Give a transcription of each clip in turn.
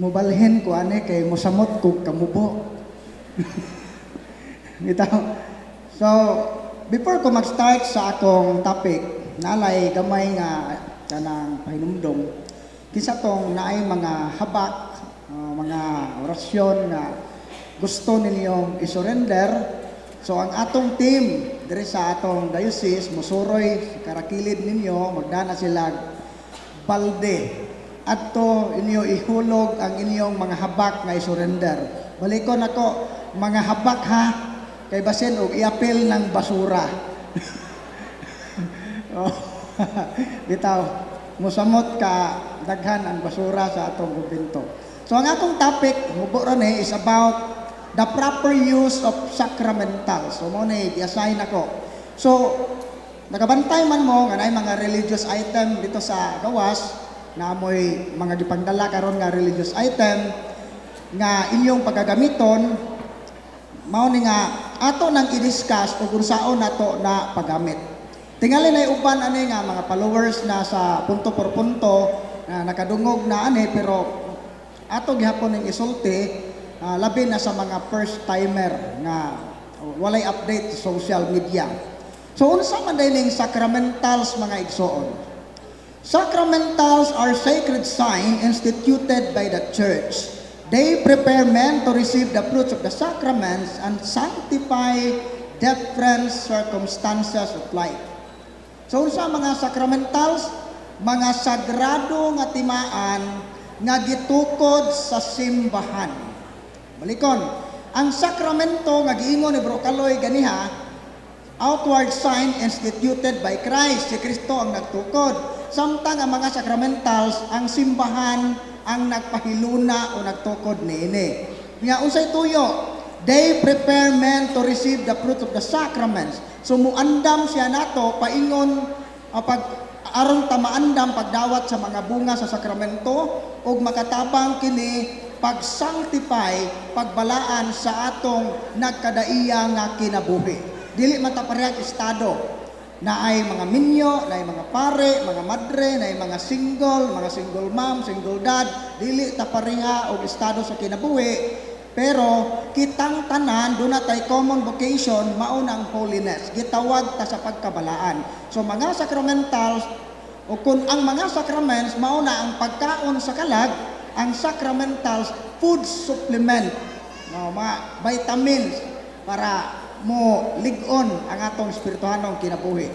Mubalhin ko ani kay mosamot ko kamubo. Bitaw. So, before ko mag-start sa akong topic, nalay gamay nga kanang pahinumdom. Kisa tong naay mga habak, mga orasyon nga gusto ninyong isurrender. So, ang atong team diri sa atong diocese, musuroy karakilid ninyo, magdana sila balde. Adto inyo ihulog ang inyong mga habak nga isurrender. Balikon ako, mga habak ha, kay basin og iapil ng basura. Oh, bitaw, musamot ka daghan ang basura sa atong kumbento. So ang atong topic, mubo ron is about the proper use of sacramentals. So mo ni i-assign ako. So nakabantay man mo nga naay mga religious item dito sa gawas, na amoy mga gipangdala karon nga religious item nga inyong pagagamiton, mao ni nga ato nang i-discuss kung saon nato na paggamit. Tingali na uban ani nga mga followers na sa punto por punto na nakadungog na ani, pero ato gihapon ning isulti, labi na sa mga first timer nga walay update sa social media. So unsa man ning sacramentals mga igsoon? Sacramentals are sacred signs instituted by the Church. They prepare men to receive the fruits of the sacraments and sanctify different circumstances of life. So sa mga sacramentals, mga sagrado nga timaan nga gitukod sa simbahan. Balikon, ang sakramento nga giingon ni Bro Kaloy ganiha, outward sign instituted by Christ. Si Kristo ang nagtukod. Samtang ang mga sacramentals, ang simbahan ang nagpahiluna o nagtukod niini. Nga unsay tuyo, they prepare men to receive the fruit of the sacraments. So muandam siya nato paingon aron ta maandam pagdawat sa mga bunga sa sakramento ug makatabang kini pag-sanctify, pagbalaan sa atong nagkadaiya nga kinabuhi. Dili man ta parehas estado. Naay mga minyo, naay mga pare, mga madre, naay mga single mom, single dad, dili ta pareha og estado sa kinabuhi, pero kitang tanan duna tay common vocation, mao na ang holiness. Gitawag ta sa pagkabalaan. So mga sacramentals o kun ang mga sacraments mao na ang pagkaon sa kalag, ang sacramentals food supplement, mga vitamins para mo ligon ang atong espirituhanong kinabuhi.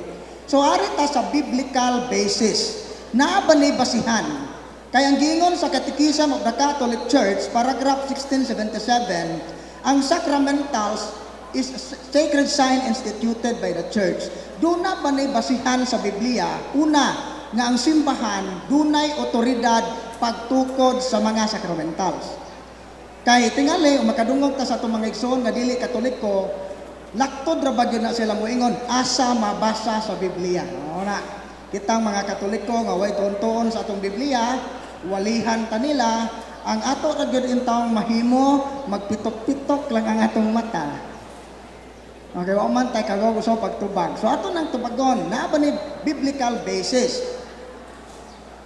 So ari ta sa biblical basis. Naa ba ni basihan? Kaya ang giingon sa Catechism of the Catholic Church, paragraph 1677, ang sacramentals is a sacred sign instituted by the Church. Doon na ba ni basihan sa Biblia? Una, nga ang simbahan dunay otoridad pagtukod sa mga sacramentals. Kay tingali makadungog ta sa atong mga igsoon nga dili Katoliko, laktod ra bagyo na sila moingon asa mabasa sa Biblia. Na kitang mga Katoliko nga way tuon sa atong Biblia, walihan ta nila ang ato ra gyud intawong mahimo, magpitok-pitok lang ang atong mata. Okay, wa man tay kagaw uso pagtubag. So ato nang tubagon, naa ba ni biblical basis?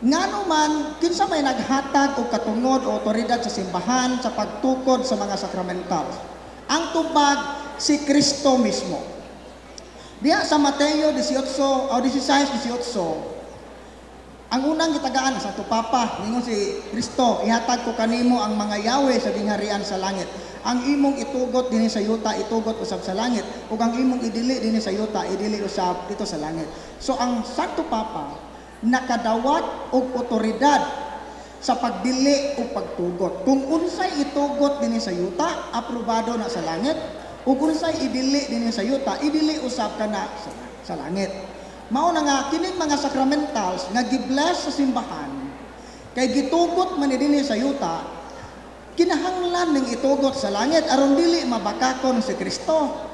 Ngano man kinsa may naghatag og katungod o otoridad sa simbahan sa pagtukod sa mga sakramentals? Ang tubag si Kristo mismo. Diya sa Mateo 18 o 16:18, ang unang gitagaan sa ato Papa, ningon si Kristo, ihatag ko kanimo ang mga yawe sa gingharian sa langit. Ang imong itugot dinhi sa yuta, itugot usab sa langit, ug ang imong idili dinhi sa yuta, idili usab dito sa langit. So ang Santo Papa nakadawat og otoridad sa pagdili o pagtugot. Kung unsay itugot dinhi sa yuta, aprobado na sa langit. Ug unsay idili dinhi sa yuta, idili usab kana sa langit. Mao na nga kining mga sacramentals nga gibless sa simbahan kay gitugot man dinhi sa yuta, kinahanglan ning itugot sa langit aron dili mabakakon si Kristo.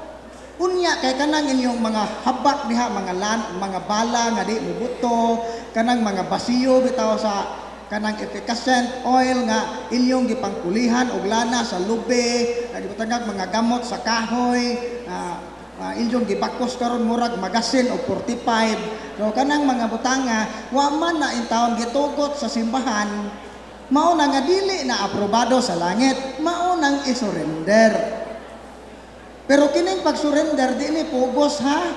Unya kay kanang inyong mga habak diha, mga bala nga di mubuto, kanang mga basiyo bitaw sa kanang efficacent oil nga inyong gipangkulihan og lana sa lube, gibutangag mga gamot sa kahoy, inyong gibakos karon murag magasin og 45. So kanang mga butanga wa man na intawon gitugot sa simbahan Mao na nga dili na aprobado sa langit, mao nang isurrender. Pero kining pag-surrender di ni pugos ha.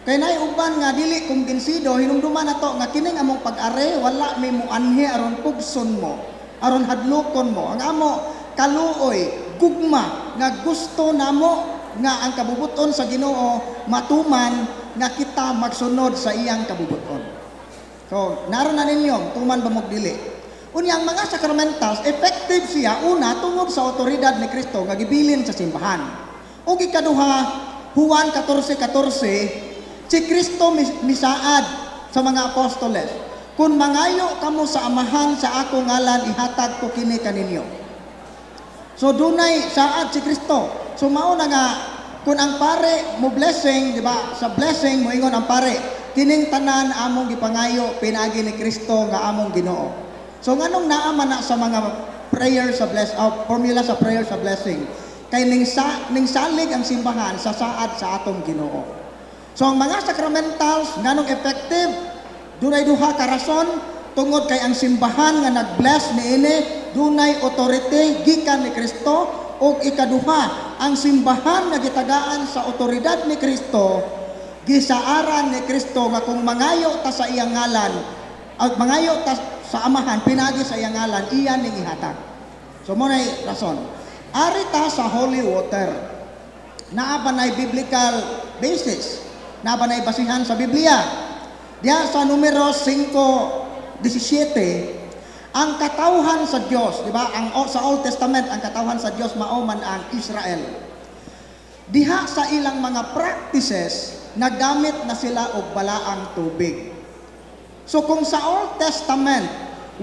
Kay nay uban nga dili kumbinsido hinumduman nato nga kining among pag-are wala may muanhi aron pugson mo, aron hadlokon mo. Ang amo kaluoy, gugma nga gusto namo nga ang kabubuton sa Ginoo matuman nga kita magsunod sa iyang kabubuton. So, naroon na ninyo, tuman ba dili? Unyang mga sacramentals, effective siya una tungod sa otoridad ni Kristo nga gibilin sa simbahan. O ikaduha, Juan 14:14, si Kristo misaad sa mga apostoles, kung mangayo kamo sa amahan sa akong ngalan, ihatag ko kini kaninyo. So dunay saad si Kristo. So mao na nga kung ang pare mo blessing, di ba? Sa blessing mo ingon ang pare, kining tanan among gipangayo pinagi ni Kristo nga among Ginoo. So nganong naa man na sa mga prayer sa formula sa prayer sa blessing kay ning salig ang simbahan sa saad sa atong Ginoo. So ang mga sacramentals nganong effective dunay duha ka rason tungod kay ang simbahan nga nag-bless niini dunay authority gikan ni Kristo ug ikaduha ang simbahan nga gitagaan sa otoridad ni Kristo gisaaran ni Kristo nga kung mangayo ta sa iyang ngalan at mangayo ta sa amahan pinagi sa iyang ngalan iyan ning ihatag. So mo nay rason. Ari ta sa holy water. Naa ba nay biblical basis? Naa ba nay basihan sa Biblia? Diya sa numero 5:17 ang katawhan sa Dios, di ba? Sa Old Testament ang katawhan sa Dios mao man ang Israel. Diha sa ilang mga practices nagamit na sila og balaang tubig. So kung sa Old Testament,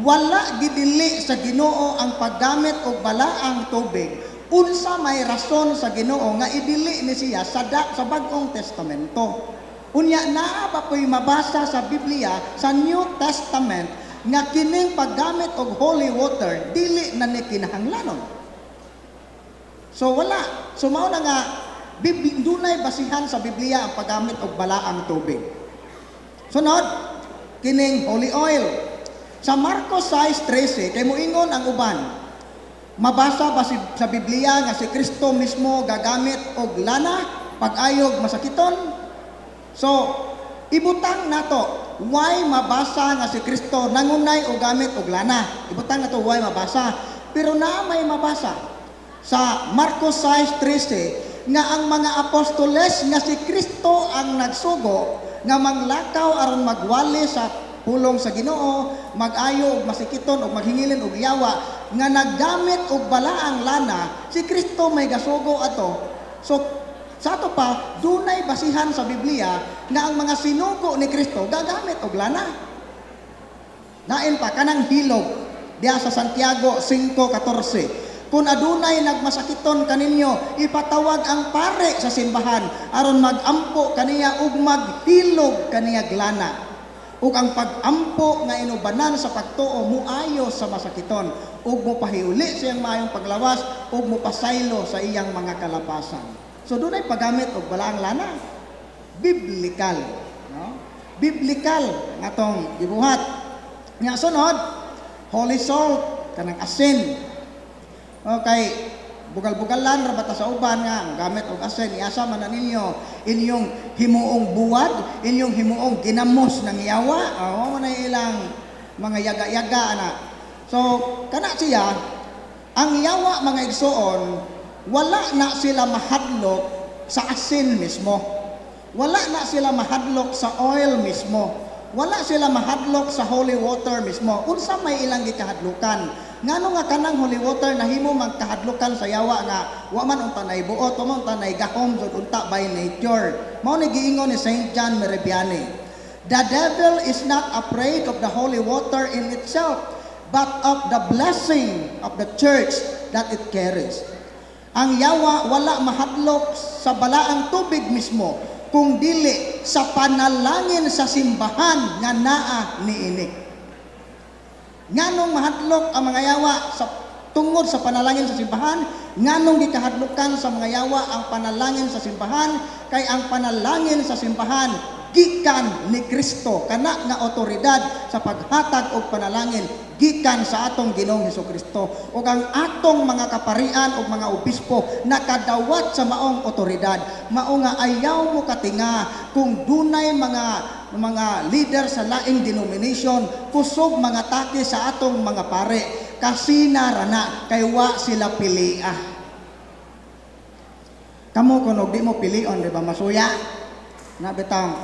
wala gidili sa Ginoo ang paggamit og balaang tubig, unsa may rason sa Ginoo nga idili ni siya sa Bagong Testamento. Unya naa ba ko'y mabasa sa Biblia sa New Testament nga kining paggamit og holy water dili na ni kinahanglanon. So wala. So mao na nga dunay basihan sa Biblia ang paggamit og balaang tubig. Sunod, kining holy oil. Sa Marcos 6:13, kay moingon ang uban, mabasa ba sa Biblia nga si Kristo mismo gagamit og lana pag-ayog masakiton? So, ibutang nato, why mabasa nga si Kristo nangunay og gamit og lana? Ibutang nato why mabasa. Pero na may mabasa sa Marcos 6:13 nga ang mga apostoles nga si Kristo ang nagsugo nga manglakaw aron magwali sa pulong sa Ginoo, mag-ayo og masikiton og maghingilin og yawa nga naggamit og balaang lana, si Kristo may gasugo ato. So sa ato pa dunay basihan sa Biblia nga ang mga sinugo ni Kristo gagamit og lana. Nain pa kanang hilog diya sa Santiago 5:14. Kung adunay nagmasakiton kaninyo, ipatawag ang pare sa simbahan aron magampo kaniya ug maghilog kaniya glana. Ug ang pagampo nga inubanan sa pagtuo muayo sa masakiton ug mopahiuli sa iyang maayong paglawas ug mopasaylo sa iyang mga kalapasan. So dunay paggamit og balaang lana. Biblical, no? Biblical nga tong gibuhat. Nga sunod, holy salt kanang asin. Okay, bugal-bugalan ra bata sa uban nga gamit og asin iasa man na ninyo inyong himuong buwad, inyong himuong ginamos ng yawa, mo na ilang mga yaga-yaga ana. So kana siya ang yawa mga igsoon wala na sila mahadlok sa asin mismo. Wala na sila mahadlok sa oil mismo. Wala sila mahadlok sa holy water mismo. Unsa may ilang gikahadlukan? Ngano nga kanang holy water nahimo magkahadlukan sa yawa nga wa man unta nay buot, wa man unta nay gahom jud unta by nature. Mao ni giingon ni Saint John Meribiani. The devil is not afraid of the holy water in itself, but of the blessing of the church that it carries. Ang yawa wala mahadlok sa balaang tubig mismo, kung dili sa panalangin sa simbahan nga naa niini. Nganong mahadlok ang mga yawa sa tungod sa panalangin sa simbahan? Nganong gikahadlokan sa mga yawa ang panalangin sa simbahan? Kay ang panalangin sa simbahan gikan ni Kristo, kana nga otoridad sa paghatag og panalangin gikan sa atong Ginoong Hesukristo ug ang atong mga kaparian ug mga obispo nakadawat sa maong otoridad. Mao nga ayaw mo katinga kung dunay mga leader sa laing denomination kusog mga take sa atong mga pare kasi narana kay wa sila pilia. Kamo kuno di mo pilion, di ba masuya? Na bitang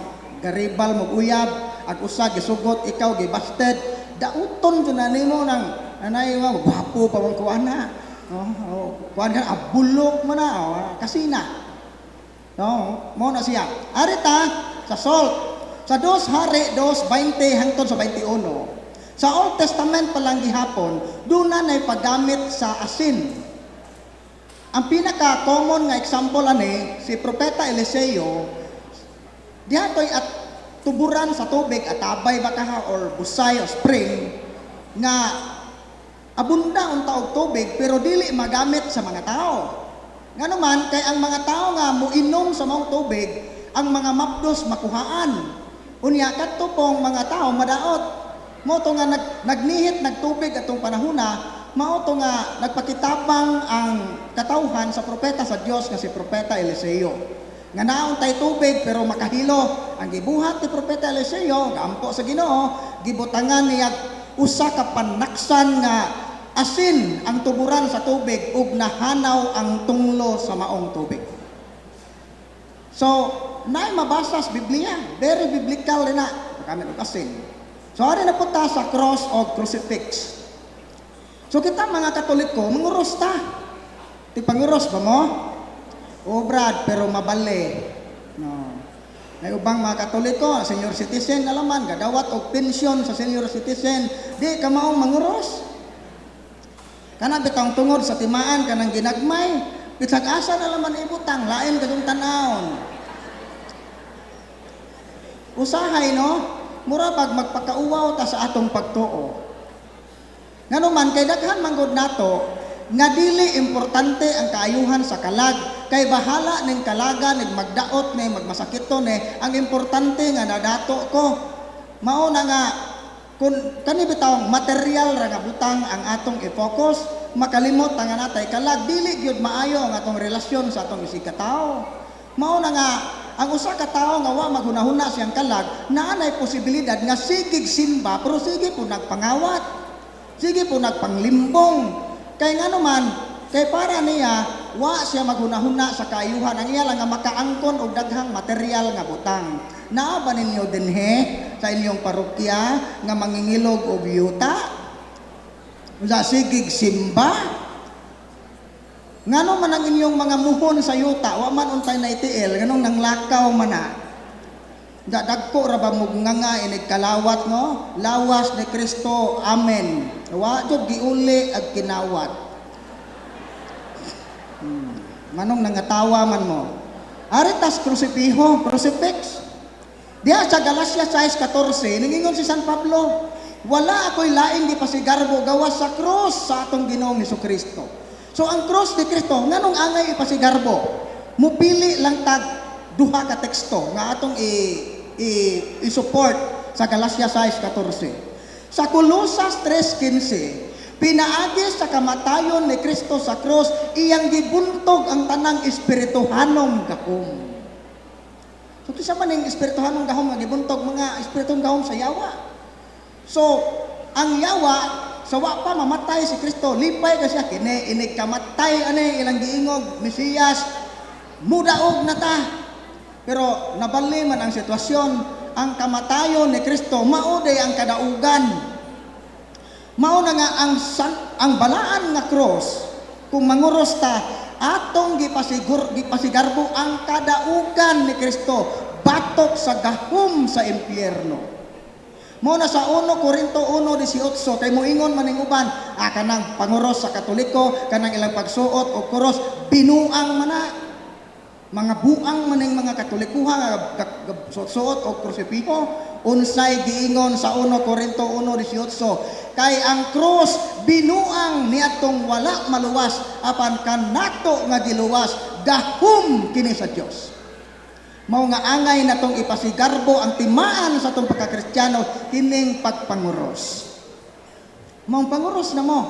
garibal mo uyab ag usa gisugot ikaw gibasted. Dauton dyan na nimo ng anay nga, gwapo pa mong kuha na. Kuha na, abulok mo na, kasina. Mo na siya. Arita, sa salt. Sa 2 Hari, 2:20 hangtod sa 21. Sa Old Testament palang gihapon, doon na paggamit sa asin. Ang pinaka-common nga example ani, si Propeta Eliseo, dihatoy at tuburan sa tubig at abay baka or busay o spring nga abunda unta og tubig pero dili magamit sa mga tao. Nganuman kay ang mga tao nga muinom sa maong tubig, ang mga mapdos makuhaan. Unya kadto pong mga tao madaot. Mo to nga nagnihit nagtubig atong panahona, mao to nga nagpakitabang ang katawhan sa propeta sa Dios nga si Propeta Eliseo. Nga naon tay tubig pero makahilo. Ang gibuhat ni Propeta Eliseo, gaampo sa Ginoo, gibutangan niya usa ka panaksan nga asin ang tuburan sa tubig ug nahanaw ang tunglo sa maong tubig. So, naay mabasa sa Biblia, very biblical rin na, magamit og asin. So, ari na punta sa cross o crucifix. So, kita mga Katoliko, manguros ta. Tipanguros ba mo? O Brad, pero mabali. No. May ubang mga Katoliko, senior citizen alaman, gadawat og pensyon sa senior citizen, di ka maong manguros. Kana bitang tungod sa timaan kanang ginagmay, bisag asa na laman ibutang, lain kadung tanawon. Usahay no, mura pag magpakauwaw ta sa atong pagtuo. Nganuman kay daghan manggod nato nga dili importante ang kaayuhan sa kalag, kay bahala ning kalaga ning magdaot ni magmasakito ni, ang importante nga nadato ko. Mao na nga kun kani bitawng material ra nga butang ang atong i-focus, makalimot nga natay kalag, dili gyud maayo ang atong relasyon sa atong isig ka tawo. Mao na nga ang usa ka tawo nga wa maghunahuna siyang kalag, naanay posibilidad nga sigig simba pero sige po nagpangawat, sige po nagpanglimbong. Kay nga naman, kay para niya, wa siya maghunahuna sa kaayuhan. Ang iya lang nga makaangkon og daghang material nga butang. Naa ba ninyo dinhe sa inyong parokya nga mangingilog og yuta? Usa sigig simba? Ngano man ang inyong mga muhon sa yuta, wa man untay na itiil, nganong nanglakaw man na. Dagko ra ba mo nga inig kalawat no? Lawas ni Kristo, amen. Wa jud giuli ag kinawat. Manong nangatawa man mo. Aritas krusipiho, crucifix. Diya sa Galacia 6:14, ningingon si San Pablo, wala ako'y laing ipasigarbo gawas sa krus sa atong Ginoong Hesukristo. So ang krus ni Kristo, nganong angay ipasigarbo? Mupili lang tag duha ka teksto nga atong i-support sa Galacia 6:14. Sa Colosas 3:15, pinaagi sa kamatayon ni Kristo sa krus, iyang gibuntog ang tanang espirituhanong gahom. So kisa man ning espirituhanong gahom nga gibuntog, mga espiritong gahom sa yawa. So ang yawa sa wa pa mamatay si Kristo, lipay ka siya kini inig kamatay ani ilang giingog Mesiyas, mudaog na ta. Pero nabali man ang sitwasyon, ang kamatayon ni Kristo mao day ang kadaugan. Mao na nga ang balaan nga cross, kung manguros ta, atong gipasigarbo ang kadaugan ni Kristo batok sa gahom sa impyerno. Mo na sa 1 Corinto 1:18 kay moingon man ning uban, kanang panguros sa Katoliko, kanang ilang pagsuot og kuros binuang man na. Mga buang maning mga Katolikuha nga suot og krusipiho, unsay giingon sa 1 Corinto 1:18, kay ang krus binuang niadtong wala maluwas, apan kanato nga giluwas gahom kini sa Dios. Mao nga angay natong ipasigarbo ang timaan sa atong pagkakristyano kining pagpanguros. Maong panguros na mo.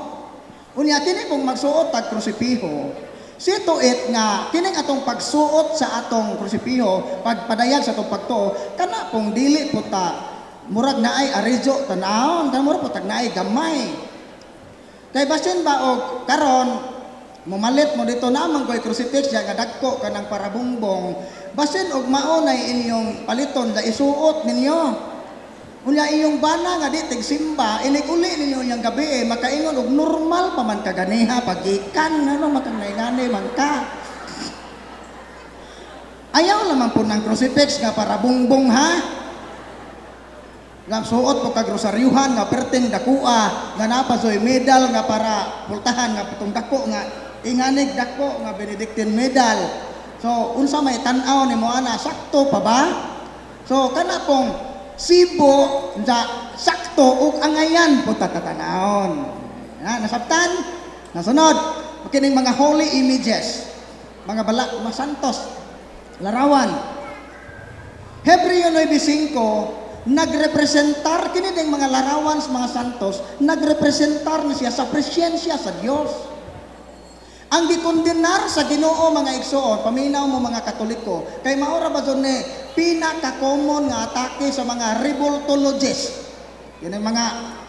Unya kini kung magsuot tag krusipiho, sito it nga kining atong pagsuot sa atong krusipiho, pagpadayag sa atong pagtuo, kana pong dili po ta murag naay arizo tanawon, kana murag po tag naay gamay. Kay basin ba og karon mumalit mo dito namang ko'y crucifix ya nga dagko kanang parabungbong, basin og mao nay inyong paliton la isuot ninyo. Unya iyong bana nga di tigsimba, inig-uli ninyo yang gabi makaingon og normal pa man kaganiha pagikan ano makangay-ngani man ka. Ayaw naman po ng crucifix nga para bungbong ha. Nga suot po kag rosaryuhan nga perting dakua nga napasoy medal nga para pultahan nga putong dako nga inganig dako nga Benedictine medal. So unsa may tan-aw nimo ana sakto pa ba? So kana pong sibo sa sakto ug angayan po tatanawon. Nasabtan? Nasunod, kining mga holy images, mga mga santos, larawan. Hebreo 9:5 nagrepresentar kini ding mga larawan sa mga santos, nagrepresentar na siya sa presensya sa Dios. Ang gikondenar sa Ginoo mga igsoon, paminaw mo mga Katoliko, kay maora ba ni pinaka-common nga atake sa mga revoltologists. Yan ang mga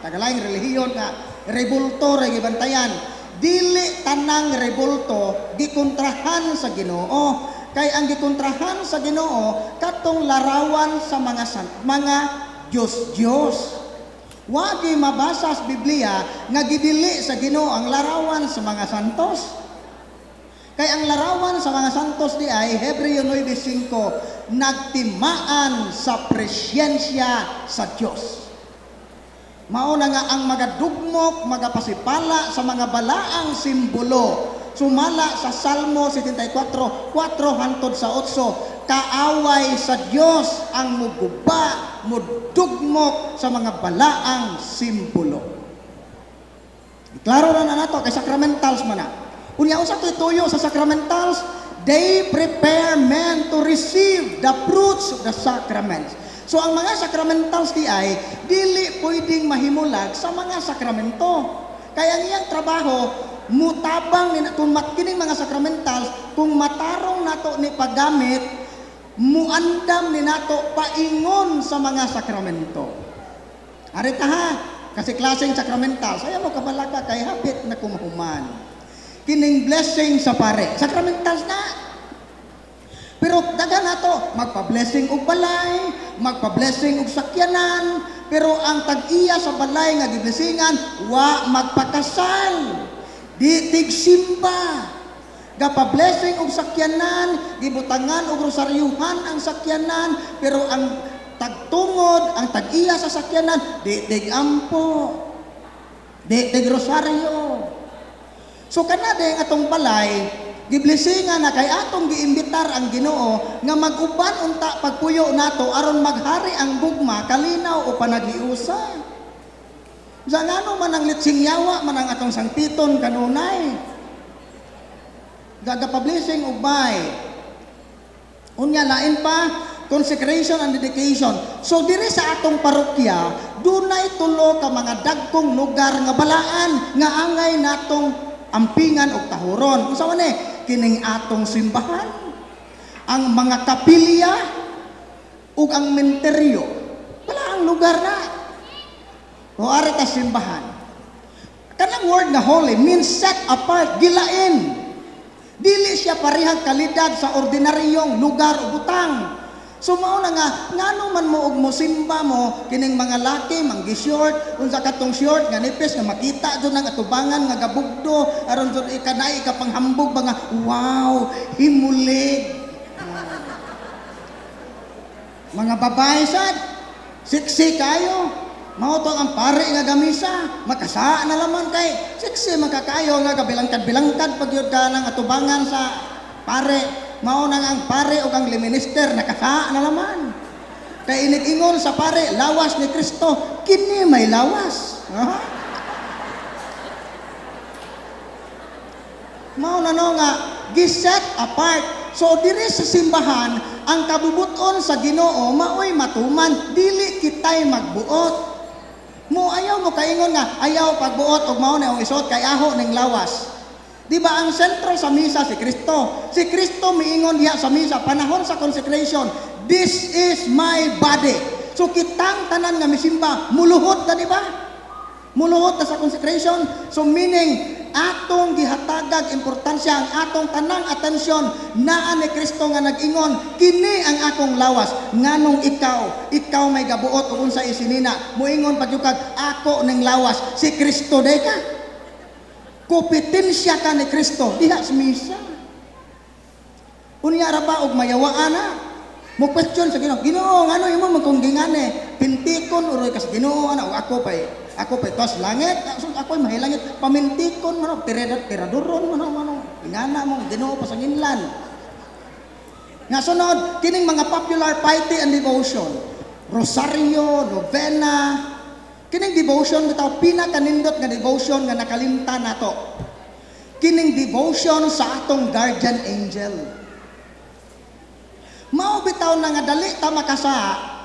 tagalayng relihiyon nga revolto ray gibantayan. Dili tanang revolto gikontrahan sa Ginoo. Kay ang gikontrahan sa Ginoo katong larawan sa mga Diyos. Wagi mabasa sa Biblia nga gidili sa Ginoo ang larawan sa mga santos. Kay ang larawan sa mga santos di ay Hebreo 9:5 nagtimaan sa presensya sa Dios. Mao na nga ang magadugmok, magapasipala sa mga balaang simbolo. Sumala sa Salmo 74, 4 hangtod sa 8, kaaway sa Dios ang muguba, mudugmok sa mga balaang simbolo. Klaro na nato kay sacramentals man na. Unya usa to'y tuyo sa sacramentals, they prepare men to receive the fruits of the sacraments. So ang mga sacramentals di ay dili pwedeng mahimulag sa mga sakramento. Kaya ang iyang trabaho mutabang kung kining mga sacramentals kung matarong nato ni paggamit muandam ni nato paingon sa mga sakramento. Arita ha, kasi klaseng sakramental, saya mo kabalaga kay hapit na kumahuman. Kining blessing sa pare, sakramentals na. Pero daga na to, magpa-blessing og balay, magpa-blessing og sakyanan, pero ang tag-iya sa balay nga giblessingan, wa magpakasal. Di tigsimba. Gapa-blessing og sakyanan, gibutangan og rosaryuhan ang sakyanan, pero ang tagtungod, ang tag-iya sa sakyanan, di tigampo. Di tigrosaryo. So kanade ang atong balay, giblessingan na kay atong giimbitar ang Ginoo nga mag-uban unta pagpuyo nato aron maghari ang gugma, kalinaw o panagiusa. Sa ngano man ang litsing yawa man ang atong sangpiton kanunay. Gagapablessing og bay. Unya lain pa consecration and dedication. So dire sa atong parokya, dunay tulo ka mga dagkong lugar nga balaan nga angay natong ampingan og tahuron. Unsa man kining atong simbahan, ang mga kapilya ug ang menteryo. Wala ang lugar na. O ari ta simbahan. Kanang word nga holy means set apart, gilain. Dili siya parihang kalidad sa ordinaryong lugar o butang. So mao na nga ngano man mo og mosimba mo kining mga laki manggi-short unsa katong short nga nipis nga makita jud nang atubangan nga gabugdo aron jud ikanay ka panghambog ba nga wow himulig. Mga babae sad sexy kayo mao to ang pare nga gamisa makasa na lamang kay sexy makakayo nga kabilangkad-bilangkad pag yun ka nang atubangan sa pare. Mao nang ang pare o ang liminister nakasa na naman. Kay inig-ingon sa pare, lawas ni Kristo, kini may lawas. Mao na no nga giset apart. So diri sa simbahan, ang kabubuton sa Ginoo maoy matuman, dili kitay magbuot. Mo ayaw mo kaingon nga ayaw pagbuot og mao na ang isuot kay aho ning lawas. Di ba ang sentro sa misa si Kristo? Si Kristo miingon diha sa misa panahon sa consecration, this is my body. So kitang tanan nga misimba muluhod ta di ba? Muluhod ta sa consecration. So meaning atong gihatagag importansya ang atong tanang atensyon naa ni Kristo nga nag-ingon kini ang akong lawas nganong ikaw may gabuot ug unsa isinina moingon pagyukag ako ning lawas si Kristo day ka kompetensya ka ni Kristo diha sa misa unya ra ba og mayawaan na mo question sa Ginoo ngano imo man kung gingane pintikon uroy kas Ginoo ana ako pa tos langit ako mahilangit pamintikon man tiraduron man ingana mo Ginoo pasanginlan nga sunod kining mga popular piety and devotion rosaryo novena kining devotion bitaw pinakanindot nga devotion nga nakalimtan nato kining devotion sa atong guardian angel mao bitaw na nga dali ta makasa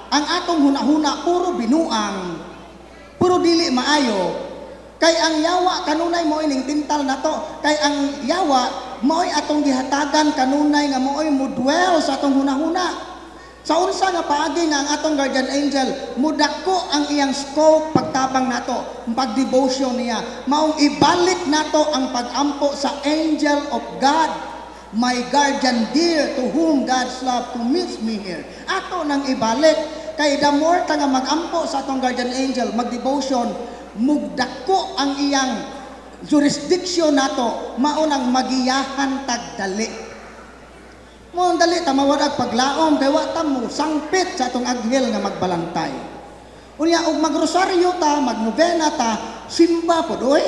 ang atong hunahuna puro binuang puro dili maayo kay ang yawa kanunay mo ining tintal nato kay ang yawa mo'y atong gihatagan kanunay nga mo'y mudwell sa atong hunahuna sa unsa nga paagi nga ang atong guardian angel mudako ang iyang scope pagtabang nato pagdevotion niya maong ibalik nato ang pagampo sa angel of God my guardian dear to whom God's love to meet me here ato nang ibalik kay the more ta nga magampo sa atong guardian angel magdevotion mugdako ang iyang jurisdiction nato maunang magiyahan tagdali mo dali ta mawadag paglaom kay wa ta mo sangpit sa atong anghel nga magbalantay unya og magrosaryo ta magnovena ta simba pod oy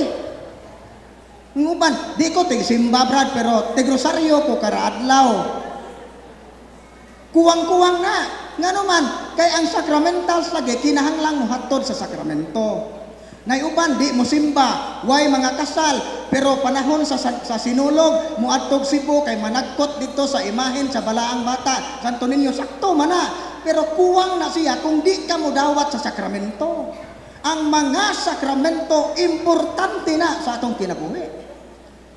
nguban di ko tig simba brad pero tigrosaryo ko kada adlaw kuwang-kuwang na ngano man kay ang sacramentals lagi kinahanglang muhatod sa sakramento nay uban di mo simba way mga kasal pero panahon sa sinulog muadtog Cebu kay managkot dito sa imahen sa balaang bata Santo Niño sakto man na pero kuwang na siya kung di ka mo dawat sa sakramento ang mga sakramento importante na sa atong kinabuhi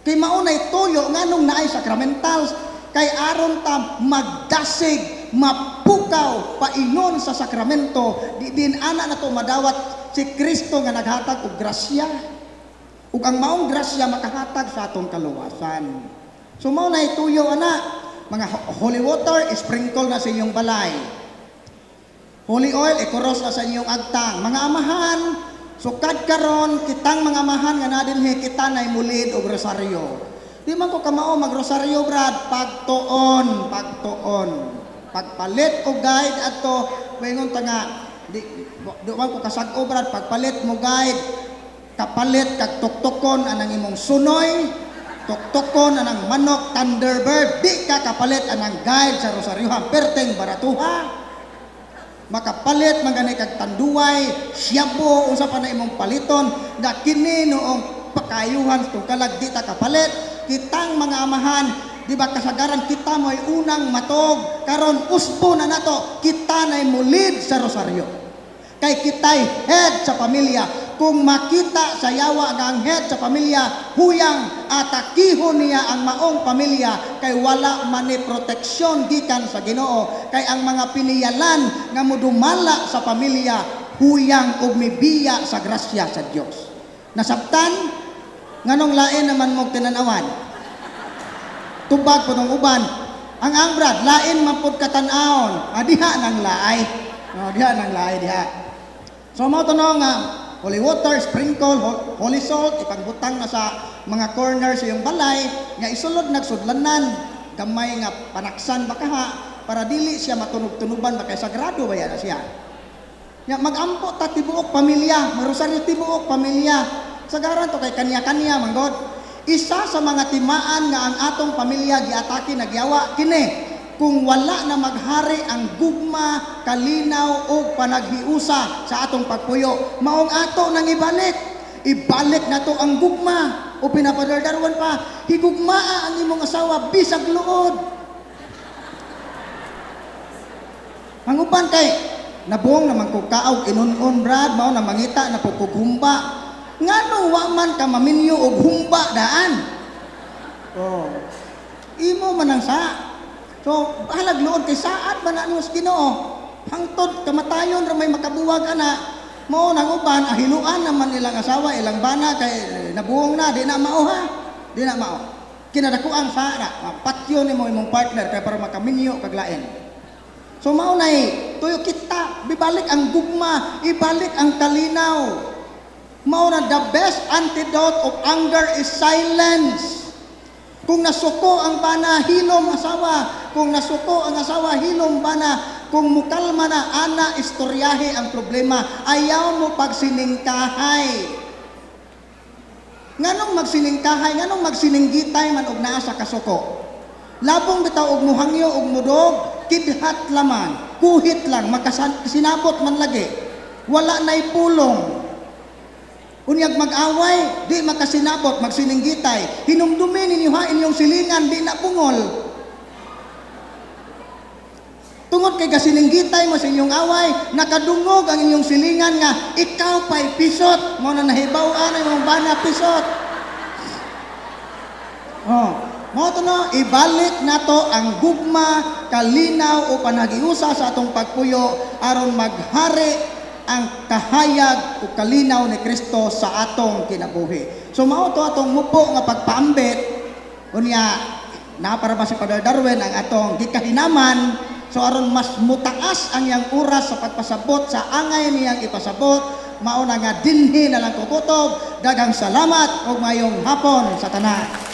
kay maunay tuyo nganong naay sacramentals kay aron ta magdasig mapukaw painon sa sakramento di din ana nato madawat si Kristo nga naghatag og grasya ug ang maong grasya makahatag sa atong kaluwasan so mao na ituyo ana mga holy water sprinkle na sa inyong balay holy oil ikuros na sa inyong agtang mga amahan sukad karon kitang mga amahan nga nadinhi kita nay mulid og rosaryo di man ko kamao magrosaryo brad pagtuon pagpalit og guide adto wengon ta nga di man ko kasag-o brad pagpalit mo guide kapalit kag tuktokon anang imong sunoy tuktokon anang manok thunderbird di ka kapalit anang guide sa rosaryohan perteng baratuha makapalit manganay kag tanduay siyabo unsa pa na imong paliton na kini noong pakayuhan tungkalag di ta kapalit kitang mga amahan di ba kasagaran kita mo'y unang matog karon usbo na nato kita na'y mulid sa rosaryo kay kitay head sa pamilya kung makita sa yawa nga ang head sa pamilya huyang atakihon niya ang maong pamilya kay wala man ni proteksyon gikan sa Ginoo kay ang mga piniyalan nga modumala sa pamilya huyang og mibiya sa grasya sa Dios nasabtan nganong lain naman mo tinanawan tubag po ng uban ang ambrad lain man pud katan-aon diha nang laay diha nang laay diha so mao to no nga holy water sprinkle holy salt ipagbutang na sa mga corners sa iyong balay nga isulod nagsudlanan gamay nga panaksan bakaha para dili siya matunog-tunuban ba kay sagrado ba yan siya nga magampo ta tibuok pamilya marosaryo tibuok pamilya sagaran to kay kanya-kanya manggod isa sa mga timaan nga ang atong pamilya giatake nagyawa kini kung wala na maghari ang gugma kalinaw o panaghiusa sa atong pagpuyo maong ato nang ibalik na to ang gugma o pinapadardarwan pa higugmaa ang imong asawa bisag luod ang uban kay Nabuong naman ko kaog inunon brad mao na mangita na pugkumba. Nganong wa man ka maminyo og humba daan? Oh. Imo man ang sa. So bahalag luod kay saad man ang Ginoo. Hangtod kamatayon ra may makabuwag ana. Mao nang uban ahiluan naman ilang asawa ilang bana kay nabuong na di na mao ha. Di na mao. Kinadakuan sa na patyo nimo imong partner kay para makaminyo kag lain. So mao nay tuyo kita bibalik ang gugma, ibalik ang kalinaw. Mao na the best antidote of anger is silence. Kung nasuko ang bana, hilom asawa. Kung nasuko ang asawa, hilom bana. Kung mukalma na, ana, istoryahe ang problema. Ayaw mo pagsiningkahay. Nganong magsiningkahay, nganong magsininggitay man og naa sa kasuko. Labong bitaw og muhangyo og mudog, kidhat laman, kuhit lang, makasinabot man lagi. Wala na'y pulong. Unyag mag-away, di makasinabot, magsininggitay. Hinumdumin ninyo ha, inyong silingan, di na pungol. Tungod kay gasininggitay mo sa inyong away, nakadungog ang inyong silingan nga, ikaw pa'y pisot. Mo na nahibaw-an ang mga bana pisot. Oh, mo to no, ibalik nato ang gugma, kalinaw o panagiusa sa atong pagpuyo aron maghari ang kahayag o kalinaw ni Kristo sa atong kinabuhi. So mao to atong mupo nga pagpaambit unya na para ba si Father Darwin ang atong gikahinaman so aron mas mutaas ang iyang oras sa pagpasabot sa angay niyang ipasabot mao na nga dinhi na lang kukutob daghang salamat ug mayong hapon sa tanan.